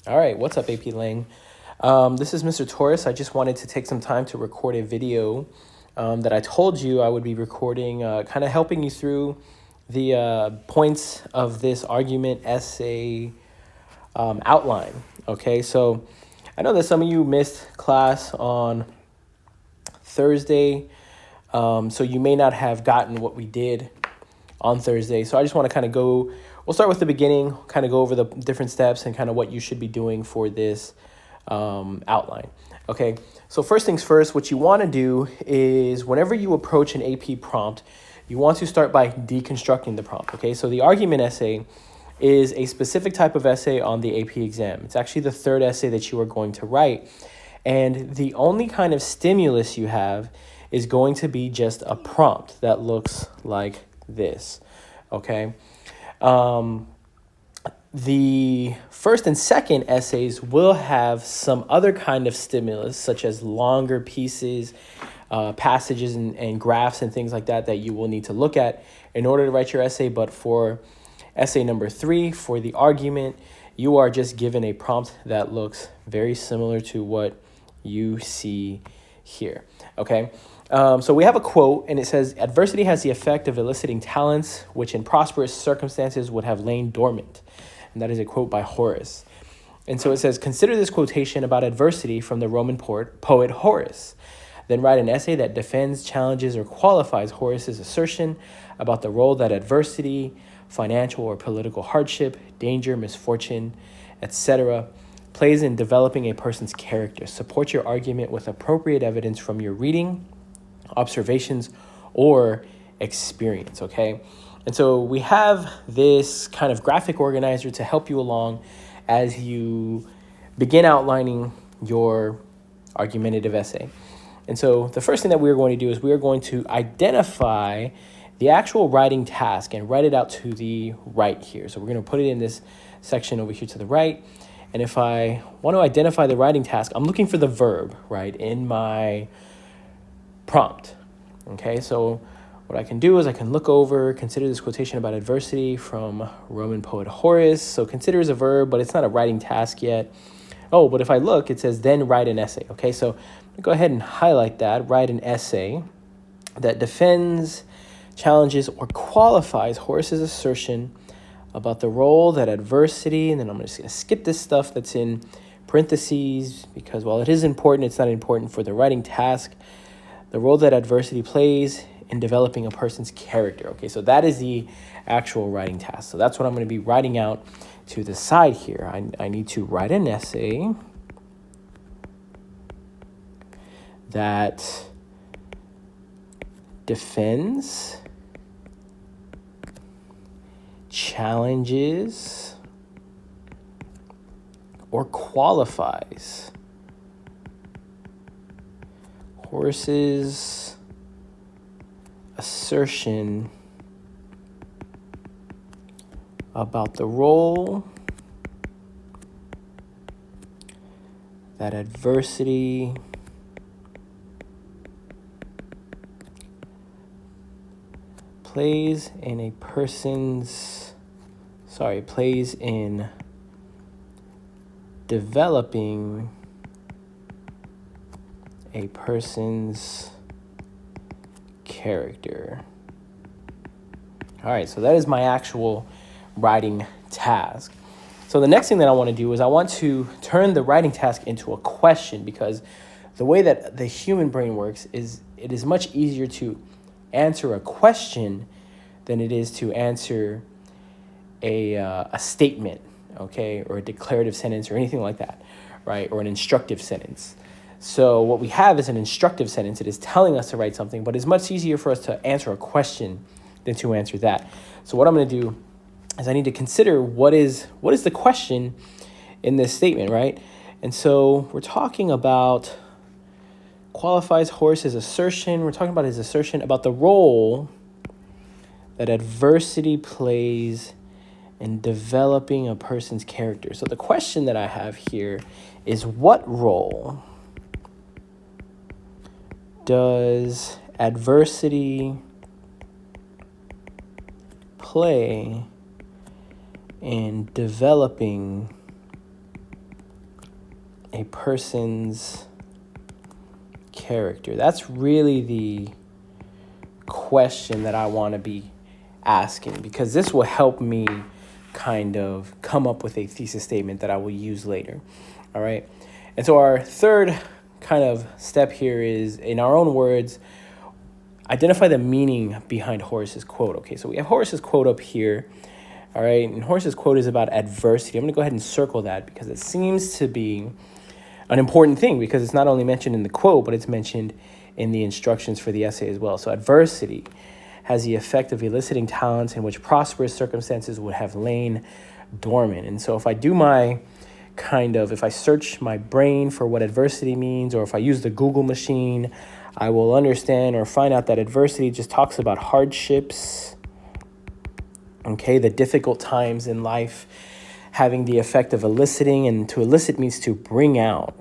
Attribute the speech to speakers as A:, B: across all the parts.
A: All right, what's up, AP Lang? This is Mr. Taurus. I just wanted to take some time to record a video that I told you I would be recording, kind of helping you through the points of this argument essay outline. Okay, so I know that some of you missed class on Thursday, so you may not have gotten what we did on Thursday. So I just want to kind of we'll start with the beginning, kind of go over the different steps and kind of what you should be doing for this outline. Okay, so first things first, what you want to do is whenever you approach an AP prompt, you want to start by deconstructing the prompt. Okay, so the argument essay is a specific type of essay on the AP exam. It's actually the third essay that you are going to write. And the only kind of stimulus you have is going to be just a prompt that looks like this, okay? The first and second essays will have some other kind of stimulus, such as longer pieces, passages and graphs and things like that you will need to look at in order to write your essay. But for essay number 3, for the argument, you are just given a prompt that looks very similar to what you see here, okay? So we have a quote, and it says, "Adversity has the effect of eliciting talents which in prosperous circumstances would have lain dormant." And that is a quote by Horace. And so it says, "Consider this quotation about adversity from the Roman poet Horace. Then write an essay that defends, challenges, or qualifies Horace's assertion about the role that adversity, financial or political hardship, danger, misfortune, etc., plays in developing a person's character. Support your argument with appropriate evidence from your reading, observations, or experience," okay? And so we have this kind of graphic organizer to help you along as you begin outlining your argumentative essay. And so the first thing that we're going to do is we are going to identify the actual writing task and write it out to the right here. So we're going to put it in this section over here to the right. And if I want to identify the writing task, I'm looking for the verb, right, in my prompt. Okay, so what I can do is I can look over, consider this quotation about adversity from Roman poet Horace. So consider is a verb, but it's not a writing task yet. Oh, but if I look, it says then write an essay. Okay, so I'm gonna go ahead and highlight that, write an essay that defends, challenges, or qualifies Horace's assertion about the role that adversity, and then I'm just gonna skip this stuff that's in parentheses because while it is important, it's not important for the writing task. The role that adversity plays in developing a person's character. Okay, so that is the actual writing task. So that's what I'm going to be writing out to the side here. I need to write an essay that defends, challenges, or qualifies Horace's assertion about the role that adversity plays in developing a person's character. All right, so that is my actual writing task. So the next thing that I want to do is I want to turn the writing task into a question, because the way that the human brain works is it is much easier to answer a question than it is to answer a statement, okay, or a declarative sentence or anything like that, right, or an instructive sentence. So what we have is an instructive sentence. It is telling us to write something, but it's much easier for us to answer a question than to answer that. So what I'm going to do is I need to consider what is the question in this statement, right? And so we're talking about qualifies Horace's assertion. We're talking about his assertion about the role that adversity plays in developing a person's character. So the question that I have here is, what role does adversity play in developing a person's character? That's really the question that I want to be asking, because this will help me kind of come up with a thesis statement that I will use later. All right. And so our third kind of step here is, in our own words, identify the meaning behind Horace's quote. Okay, so we have Horace's quote up here. All right, and Horace's quote is about adversity. I'm going to go ahead and circle that because it seems to be an important thing, because it's not only mentioned in the quote, but it's mentioned in the instructions for the essay as well. So adversity has the effect of eliciting talents in which prosperous circumstances would have lain dormant. And so if I do my if I search my brain for what adversity means, or if I use the Google machine, I will understand or find out that adversity just talks about hardships, okay, the difficult times in life having the effect of eliciting, and to elicit means to bring out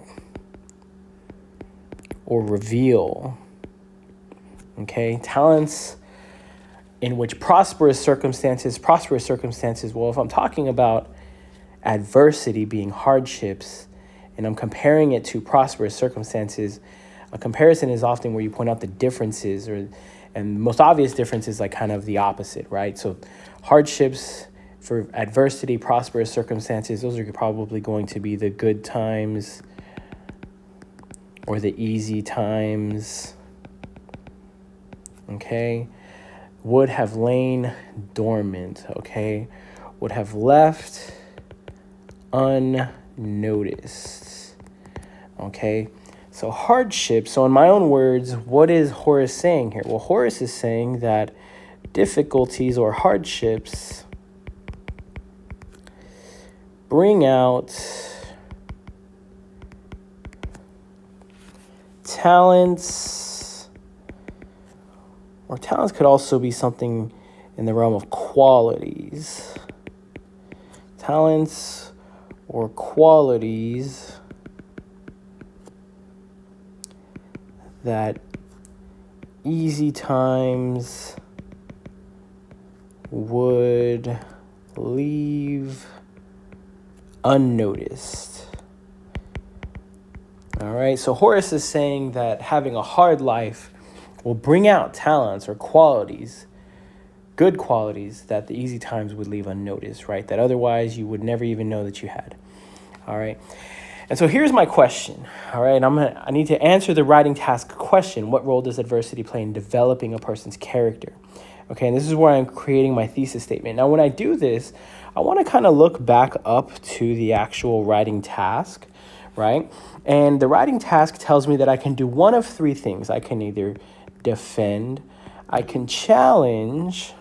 A: or reveal, okay, talents in which prosperous circumstances, well, if I'm talking about adversity being hardships and I'm comparing it to prosperous circumstances, a comparison is often where you point out the differences, and the most obvious difference is like kind of the opposite, right? So hardships for adversity, prosperous circumstances, those are probably going to be the good times or the easy times, okay? Would have lain dormant, okay? Would have left unnoticed, okay? So hardship. So in my own words, what is Horace saying here? Well, Horace is saying that difficulties or hardships bring out talents, or talents could also be something in the realm of qualities. Talents or qualities that easy times would leave unnoticed. All right, so Horace is saying that having a hard life will bring out talents or qualities, good qualities, that the easy times would leave unnoticed, right? That otherwise you would never even know that you had. All right. And so here's my question. All right. I need to answer the writing task question. What role does adversity play in developing a person's character? Okay. And this is where I'm creating my thesis statement. Now, when I do this, I want to kind of look back up to the actual writing task, right? And the writing task tells me that I can do one of three things. I can either defend, I can challenge,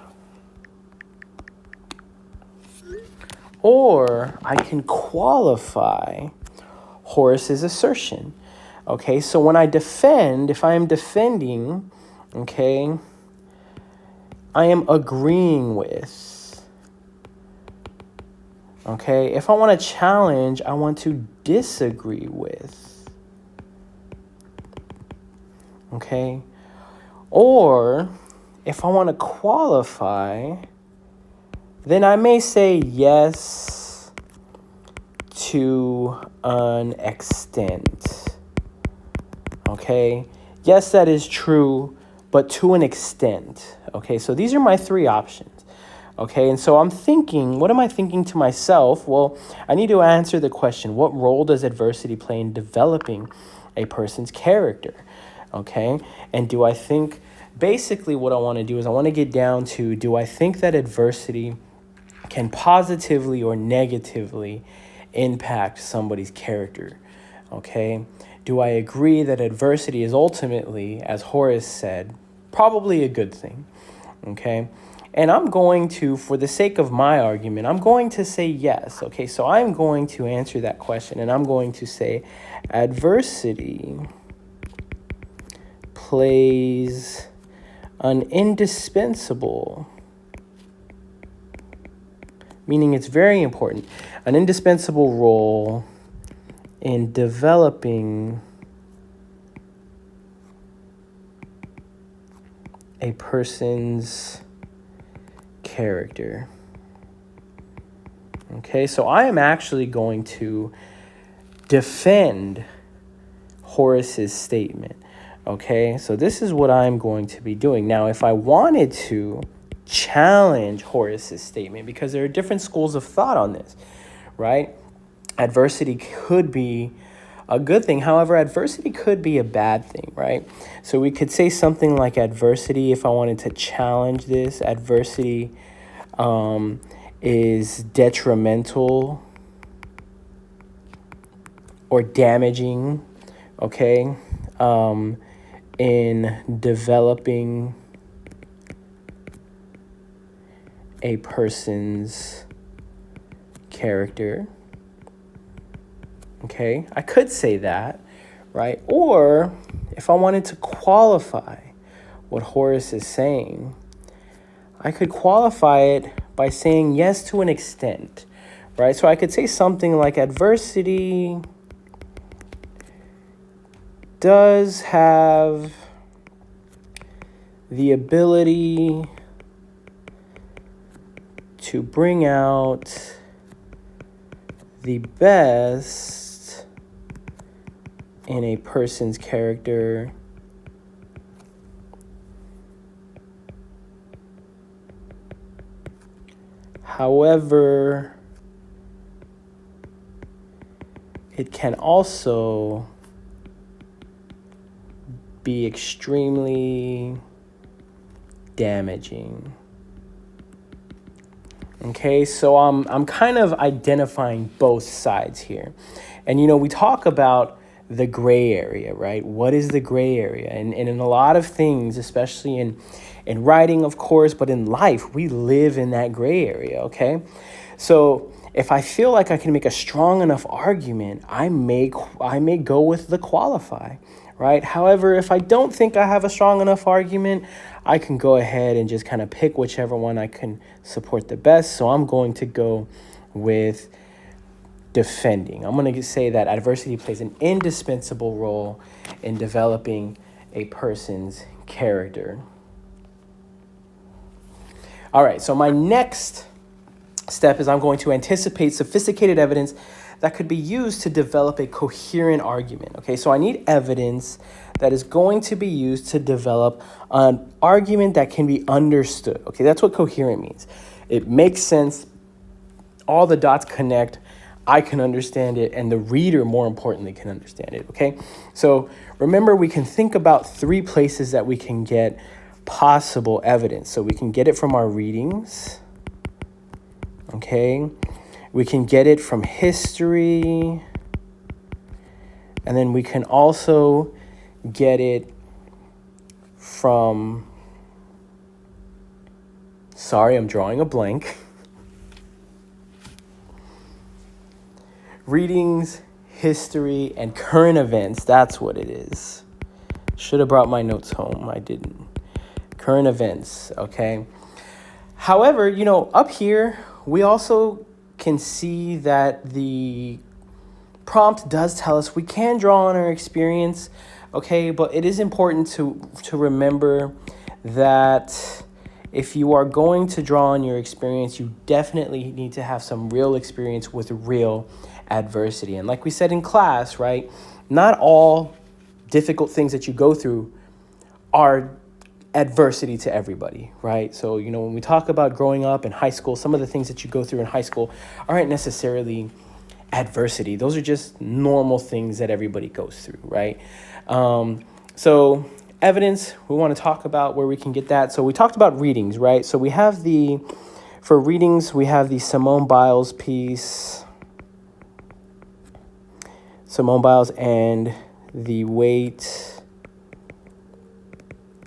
A: or I can qualify Horace's assertion. Okay, so when I defend, if I am defending, okay, I am agreeing with. Okay, if I want to challenge, I want to disagree with. Okay, or if I want to qualify, then I may say yes to an extent. Okay, yes, that is true, but to an extent. Okay, so these are my three options. Okay, and so I'm thinking, what am I thinking to myself? Well, I need to answer the question, what role does adversity play in developing a person's character? Okay, and do I think, basically what I want to do is I want to get down to, do I think that adversity can positively or negatively impact somebody's character? Okay, do I agree that adversity is ultimately, as Horace said, probably a good thing? Okay, and I'm going to, for the sake of my argument, I'm going to say yes. Okay, so I'm going to answer that question, and I'm going to say adversity plays an indispensable, meaning it's very important, an indispensable role in developing a person's character. Okay, so I am actually going to defend Horace's statement. Okay, so this is what I'm going to be doing. Now, if I wanted to challenge Horace's statement, because there are different schools of thought on this, right? Adversity could be a good thing. However, adversity could be a bad thing, right? So we could say something like adversity, if I wanted to challenge this, adversity is detrimental or damaging, okay, in developing a person's character. Okay, I could say that, right? Or if I wanted to qualify what Horace is saying, I could qualify it by saying yes to an extent, right? So I could say something like adversity does have the ability to bring out the best in a person's character. However, it can also be extremely damaging. Okay, so I'm kind of identifying both sides here. And, we talk about the gray area, right? What is the gray area? And in a lot of things, especially in writing, of course, but in life, we live in that gray area, okay? So if I feel like I can make a strong enough argument, I may go with the qualify, right? However, if I don't think I have a strong enough argument, I can go ahead and just kind of pick whichever one I can support the best. So I'm going to go with defending. I'm going to say that adversity plays an indispensable role in developing a person's character. All right, so my next step is I'm going to anticipate sophisticated evidence that could be used to develop a coherent argument. Okay, so I need evidence that is going to be used to develop an argument that can be understood. Okay, that's what coherent means. It makes sense. All the dots connect. I can understand it, and the reader, more importantly, can understand it. Okay, so remember, we can think about 3 places that we can get possible evidence. So we can get it from our readings. Okay, we can get it from history, and then we can also get it from, sorry, I'm drawing a blank. Readings, history, and current events, that's what it is. Should have brought my notes home, I didn't. Current events, okay? However, up here, we also can see that the prompt does tell us we can draw on our experience, okay? But it is important to remember that if you are going to draw on your experience, you definitely need to have some real experience with real adversity. And like we said in class, right, not all difficult things that you go through are adversity to everybody, right? So, when we talk about growing up in high school, some of the things that you go through in high school aren't necessarily adversity. Those are just normal things that everybody goes through, right? So evidence, we want to talk about where we can get that. So we talked about readings, right? So we have for readings, we have the Simone Biles piece. Simone Biles and the Weight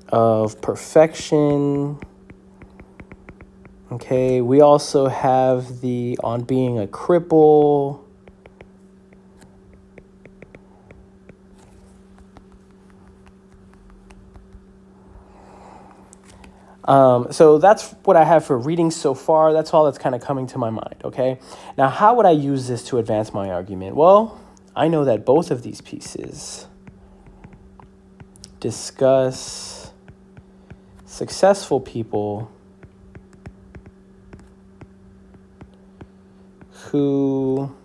A: of Perfection. Okay, we also have the On Being a Cripple. So that's what I have for reading so far. That's all that's kind of coming to my mind, okay? Now, how would I use this to advance my argument? Well, I know that both of these pieces discuss successful people who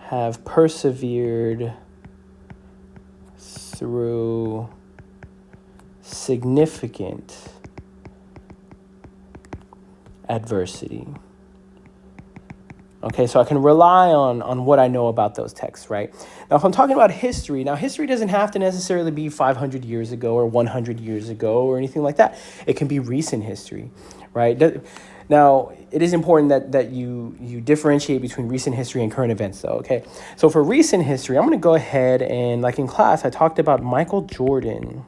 A: have persevered through significant adversity. Okay, so I can rely on what I know about those texts, right? Now, if I'm talking about history, now history doesn't have to necessarily be 500 years ago or 100 years ago or anything like that. It can be recent history, right? Now, it is important that you differentiate between recent history and current events, though, okay? So for recent history, I'm going to go ahead and, like in class, I talked about Michael Jordan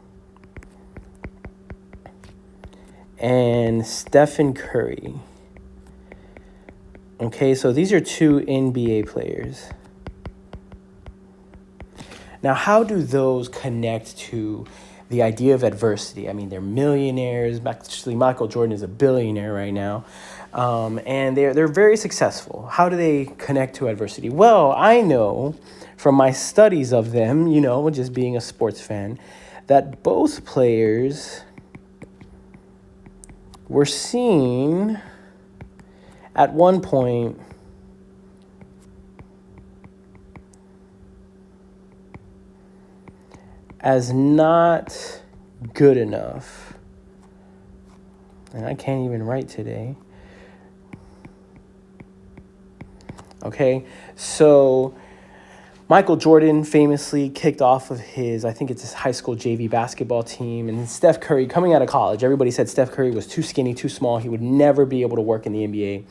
A: and Stephen Curry. Okay, so these are two NBA players. Now, how do those connect to the idea of adversity? I mean, they're millionaires. Actually, Michael Jordan is a billionaire right now. And they're very successful. How do they connect to adversity? Well, I know from my studies of them, just being a sports fan, that both players were seen at one point as not good enough. And I can't even write today. Okay, so Michael Jordan famously kicked off of his high school JV basketball team. And Steph Curry, coming out of college, everybody said Steph Curry was too skinny, too small. He would never be able to work in the NBA.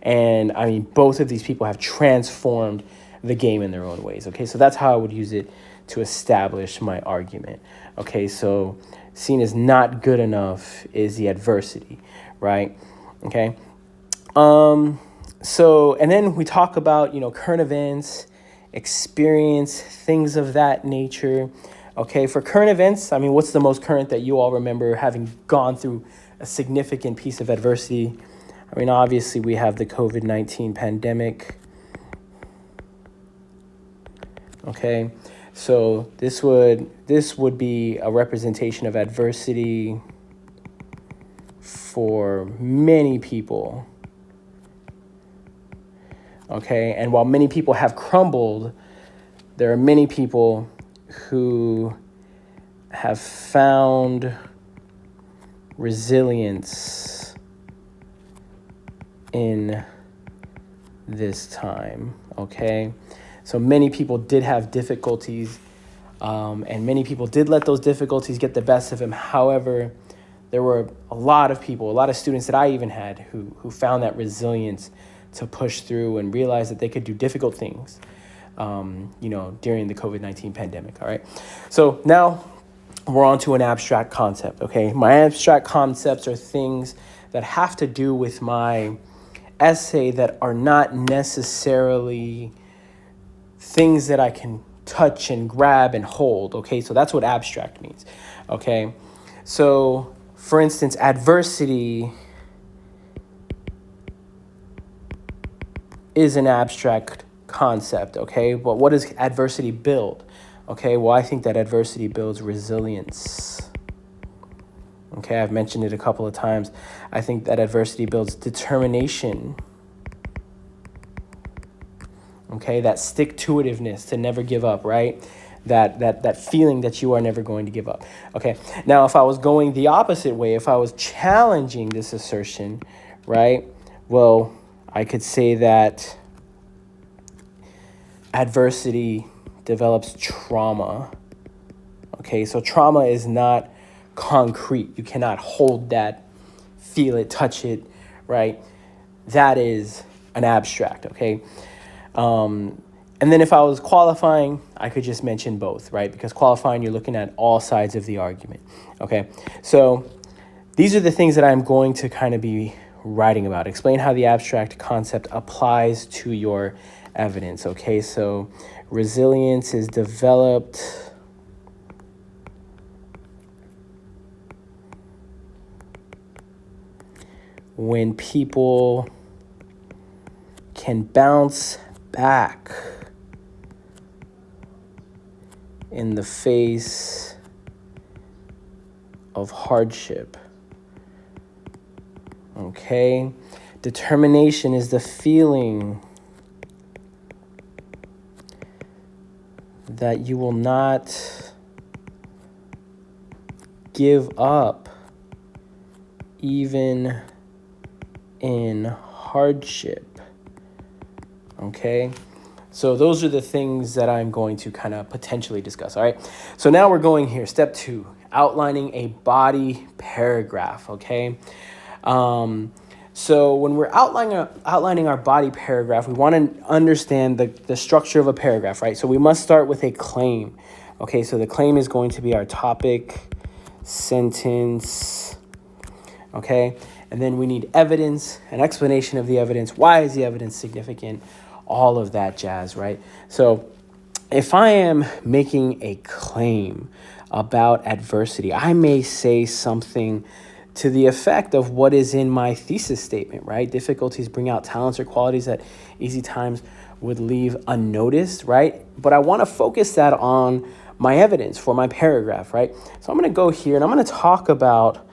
A: And I mean, both of these people have transformed the game in their own ways. Okay, so that's how I would use it to establish my argument. Okay, so seen as not good enough is the adversity, right? Okay. So, and then we talk about, current events, experience, things of that nature. Okay, for current events, I mean, what's the most current that you all remember having gone through a significant piece of adversity? I mean, obviously, we have the COVID-19 pandemic. Okay, so this would be a representation of adversity for many people. Okay, and while many people have crumbled, there are many people who have found resilience in this time. Okay, so many people did have difficulties, and many people did let those difficulties get the best of them. However, there were a lot of people, a lot of students that I even had who found that resilience to push through and realize that they could do difficult things, during the COVID-19 pandemic. All right. So now we're on to an abstract concept. Okay. My abstract concepts are things that have to do with my essay that are not necessarily things that I can touch and grab and hold. Okay. So that's what abstract means. Okay. So for instance, adversity is an abstract concept, okay? But what does adversity build? Okay, well, I think that adversity builds resilience. Okay, I've mentioned it a couple of times. I think that adversity builds determination. Okay, that stick-to-itiveness to never give up, right? That feeling that you are never going to give up. Okay, now if I was going the opposite way, if I was challenging this assertion, right? Well, I could say that adversity develops trauma. Okay, so trauma is not concrete. You cannot hold that, feel it, touch it, right? That is an abstract, okay? And then if I was qualifying, I could just mention both, right? Because qualifying, you're looking at all sides of the argument, okay? So these are the things that I'm going to kind of be writing about. Explain how the abstract concept applies to your evidence. Okay, so resilience is developed when people can bounce back in the face of hardship. Okay, determination is the feeling that you will not give up even in hardship. Okay? So those are the things that I'm going to kind of potentially discuss, all right? So now we're going here, step 2, outlining a body paragraph, okay? So when we're outlining our body paragraph, we want to understand the structure of a paragraph, right? So we must start with a claim, okay? So the claim is going to be our topic, sentence, okay? And then we need evidence, an explanation of the evidence. Why is the evidence significant? All of that jazz, right? So if I am making a claim about adversity, I may say something to the effect of what is in my thesis statement, right? Difficulties bring out talents or qualities that easy times would leave unnoticed, right? But I want to focus that on my evidence for my paragraph, right? So I'm going to go here and I'm going to talk about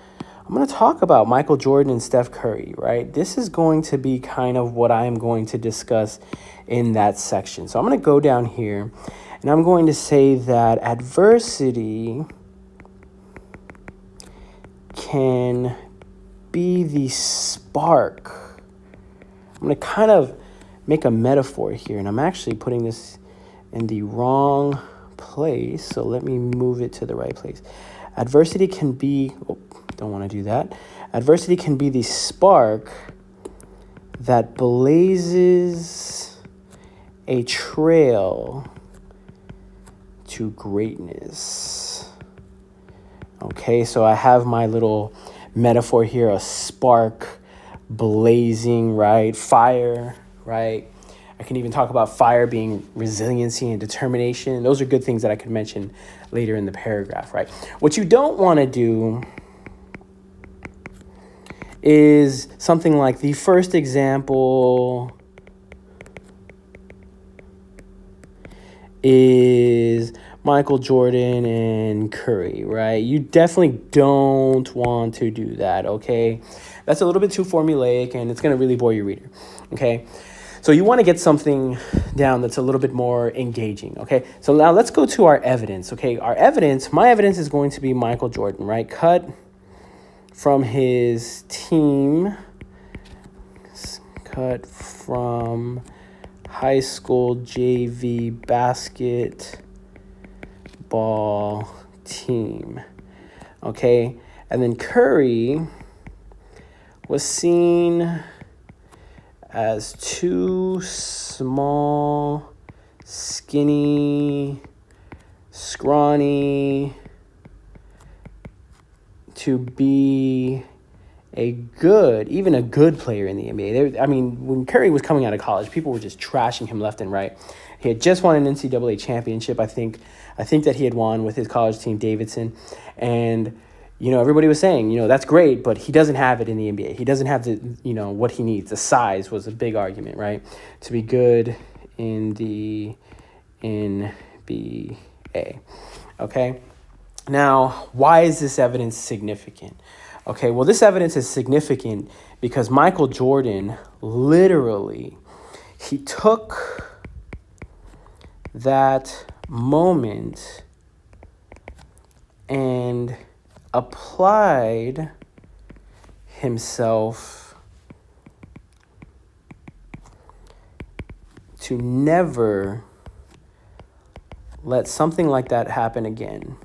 A: Michael Jordan and Steph Curry, right? This is going to be kind of what I'm going to discuss in that section. So I'm going to go down here and I'm going to say that adversity can be the spark. I'm going to kind of make a metaphor here, and I'm actually putting this in the wrong place. So let me move it to the right place. Adversity can be, don't want to do that. Adversity can be the spark that blazes a trail to greatness. Okay, so I have my little metaphor here, a spark blazing, right? Fire, right? I can even talk about fire being resiliency and determination. Those are good things that I could mention later in the paragraph, right? What you don't want to do is something like the first example is Michael Jordan and Curry, right? You definitely don't want to do that, okay? That's a little bit too formulaic and it's going to really bore your reader, okay? So you want to get something down that's a little bit more engaging, okay? So now let's go to our evidence, okay? My evidence is going to be Michael Jordan, right? Cut from his team, cut from high school JV basketball team, okay? And then Curry was seen as too small, skinny, scrawny to be even a good player in the NBA. When Curry was coming out of college, people were just trashing him left and right. He had just won an NCAA championship, I think that he had won with his college team, Davidson. And, everybody was saying, that's great, but he doesn't have it in the NBA. He doesn't have the, what he needs. The size was a big argument, right? To be good in the NBA, okay? Now, why is this evidence significant? Okay, well, this evidence is significant because Michael Jordan he took that moment and applied himself to never let something like that happen again.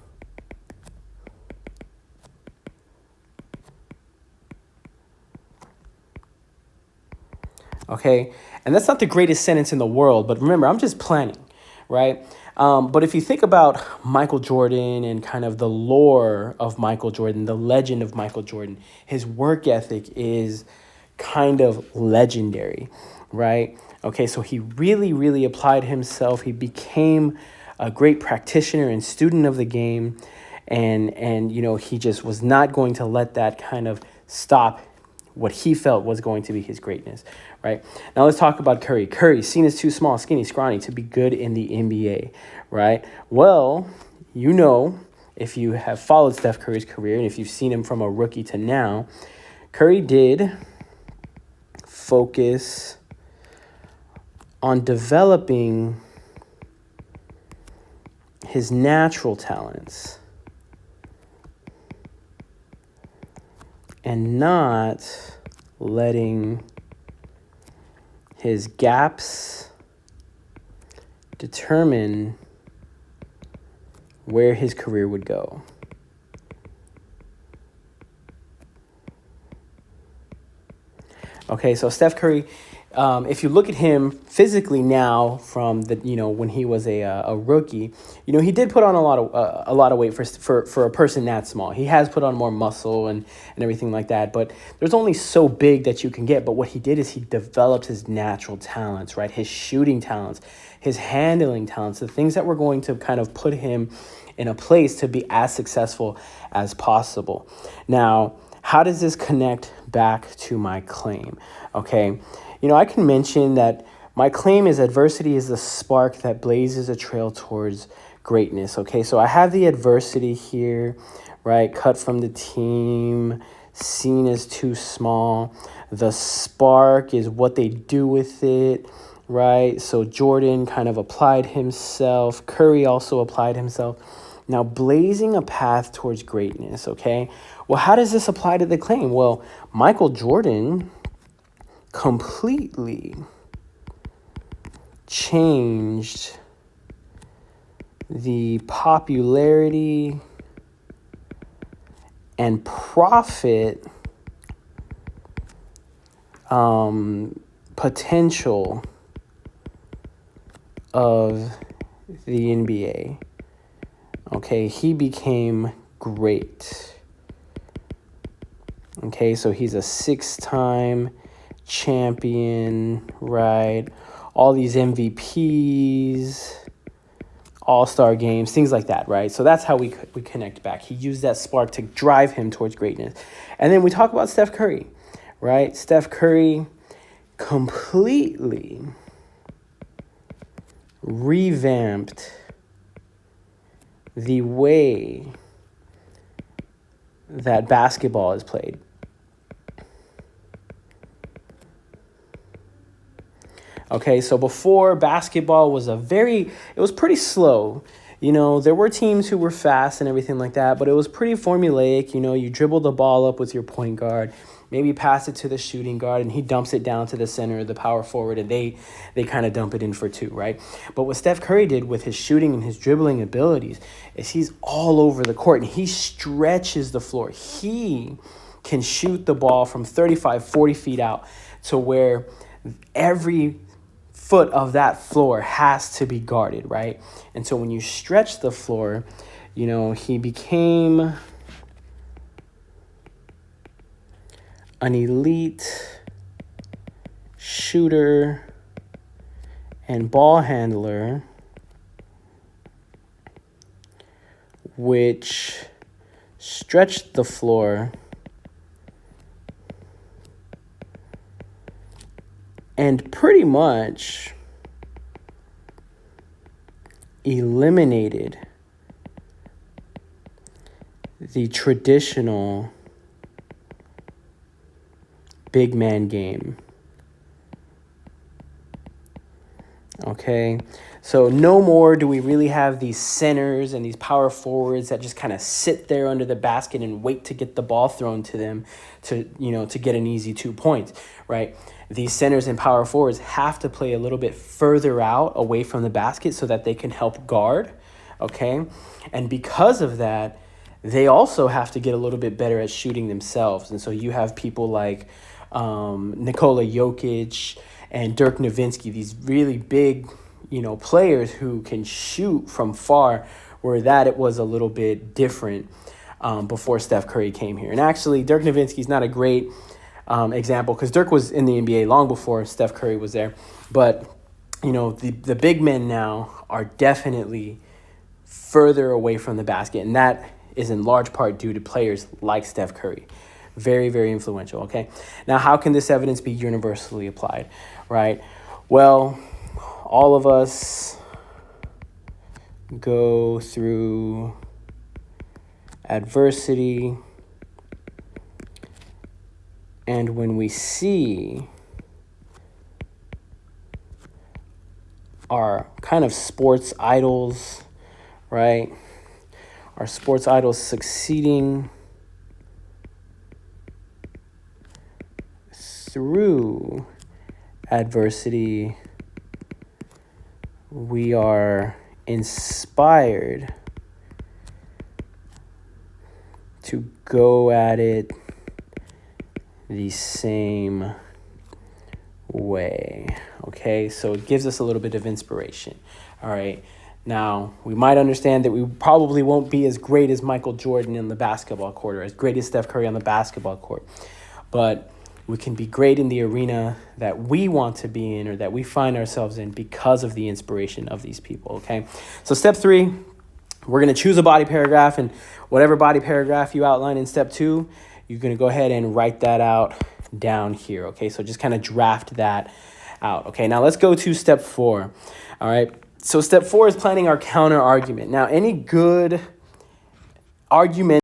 A: Okay, and that's not the greatest sentence in the world, but remember, I'm just planning, right? But if you think about Michael Jordan and kind of the lore of Michael Jordan, the legend of Michael Jordan, his work ethic is kind of legendary, right? Okay, so he really, really applied himself. He became a great practitioner and student of the game, and he just was not going to let that kind of stop what he felt was going to be his greatness, right? Now let's talk about Curry. Curry, seen as too small, skinny, scrawny to be good in the NBA, right? Well, if you have followed Steph Curry's career and if you've seen him from a rookie to now, Curry did focus on developing his natural talents and not letting his gaps determine where his career would go. Okay, so Steph Curry, if you look at him physically now from the, when he was a rookie, he did put on a lot of weight for a person that small. He has put on more muscle and everything like that, but there's only so big that you can get. But what he did is he developed his natural talents, right? His shooting talents, his handling talents, the things that were going to kind of put him in a place to be as successful as possible. Now, how does this connect back to my claim? Okay, I can mention that my claim is adversity is the spark that blazes a trail towards greatness. Okay, so I have the adversity here, right? Cut from the team, seen as too small. The spark is what they do with it, right? So Jordan kind of applied himself. Curry also applied himself. Now, blazing a path towards greatness, okay? Well, how does this apply to the claim? Well, Michael Jordan completely changed the popularity and profit potential of the NBA. Okay, he became great. Okay, so he's a 6-time champion, right? All these MVPs, All-Star games, things like that, right? So that's how we connect back. He used that spark to drive him towards greatness. And then we talk about Steph Curry, right? Steph Curry completely revamped the way that basketball is played. Okay, so before, basketball was it was pretty slow. There were teams who were fast and everything like that, but it was pretty formulaic. You dribble the ball up with your point guard, maybe pass it to the shooting guard, and he dumps it down to the center, the power forward, and they kind of dump it in for two, right? But what Steph Curry did with his shooting and his dribbling abilities is he's all over the court, and he stretches the floor. He can shoot the ball from 35, 40 feet out to where every foot of that floor has to be guarded, right? And so when you stretch the floor, he became an elite shooter and ball handler, which stretched the floor and pretty much eliminated the traditional big man game. Okay, so no more do we really have these centers and these power forwards that just kind of sit there under the basket and wait to get the ball thrown to them to get an easy 2 points, right? These centers and power forwards have to play a little bit further out away from the basket so that they can help guard, okay? And because of that, they also have to get a little bit better at shooting themselves. And so you have people like Nikola Jokic and Dirk Nowitzki, these really big, players who can shoot from far, where it was a little bit different before Steph Curry came here. And actually, Dirk Nowitzki's not a great example because Dirk was in the NBA long before Steph Curry was there. But, the big men now are definitely further away from the basket, and that is in large part due to players like Steph Curry. Very, very influential, okay? Now, how can this evidence be universally applied, right? Well, all of us go through adversity, and when we see our kind of sports idols, right? Our sports idols succeeding through adversity. We are inspired to go at it the same way. Okay, so it gives us a little bit of inspiration. All right. Now, we might understand that we probably won't be as great as Michael Jordan in the basketball court or as great as Steph Curry on the basketball court, but we can be great in the arena that we want to be in or that we find ourselves in because of the inspiration of these people, okay? So step 3, we're going to choose a body paragraph, and whatever body paragraph you outline in step 2, you're going to go ahead and write that out down here, okay? So just kind of draft that out, okay? Now let's go to step 4, all right? So step 4 is planning our counter argument. Now, any good argument